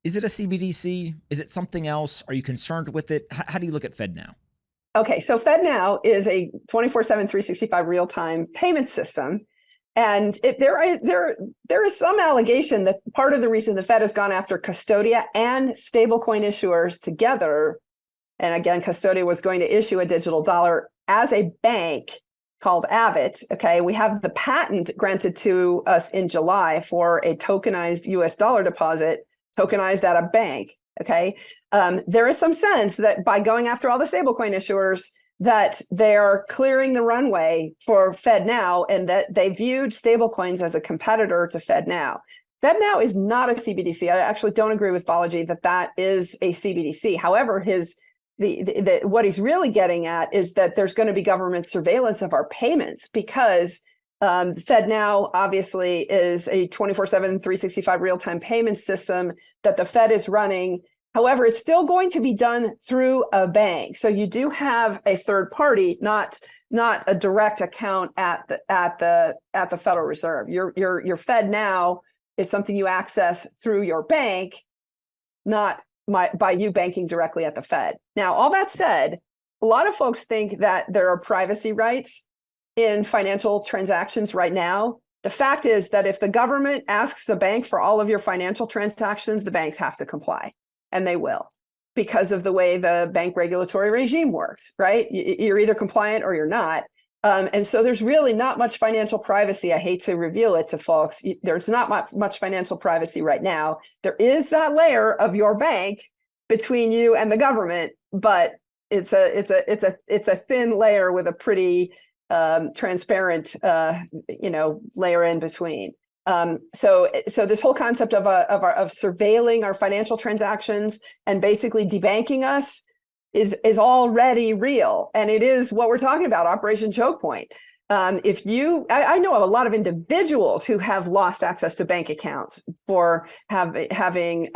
Is it a CBDC? Is it something else? Are you concerned with it? How do you look at FedNow? Okay, so FedNow is a 24/7, 365 real-time payment system. And there is some allegation that part of the reason the Fed has gone after Custodia and stablecoin issuers together, and again, Custodia was going to issue a digital dollar as a bank called Abbott. Okay, we have the patent granted to us in July for a tokenized US dollar deposit, tokenized at a bank. Okay, there is some sense that by going after all the stablecoin issuers, that they are clearing the runway for FedNow, and that they viewed stablecoins as a competitor to FedNow. FedNow is not a CBDC. I actually don't agree with Balaji that that is a CBDC. However, what he's really getting at is that there's going to be government surveillance of our payments, because FedNow obviously is a 24/7, 365 real-time payment system that the Fed is running. However, it's still going to be done through a bank. So you do have a third party, not a direct account at the Federal Reserve. Your FedNow is something you access through your bank, not by you banking directly at the Fed. Now, all that said, a lot of folks think that there are privacy rights in financial transactions right now. The fact is that if the government asks the bank for all of your financial transactions, the banks have to comply. And they will, because of the way the bank regulatory regime works, right? You're either compliant or you're not. And so there's really not much financial privacy. I hate to reveal it to folks. There's not much financial privacy right now. There is that layer of your bank between you and the government, but it's a thin layer with a pretty transparent layer in between. So this whole concept of surveilling our financial transactions and basically debanking us is already real, and it is what we're talking about, Operation Choke Point. I know of a lot of individuals who have lost access to bank accounts for having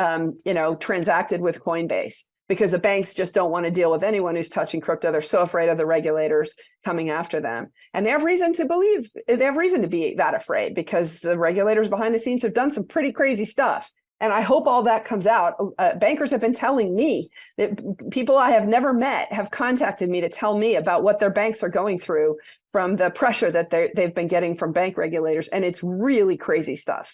transacted with Coinbase, because the banks just don't want to deal with anyone who's touching crypto. They're so afraid of the regulators coming after them. And they have reason to be that afraid, because the regulators behind the scenes have done some pretty crazy stuff. And I hope all that comes out. Bankers have been telling me that people I have never met have contacted me to tell me about what their banks are going through from the pressure that they've been getting from bank regulators. And it's really crazy stuff.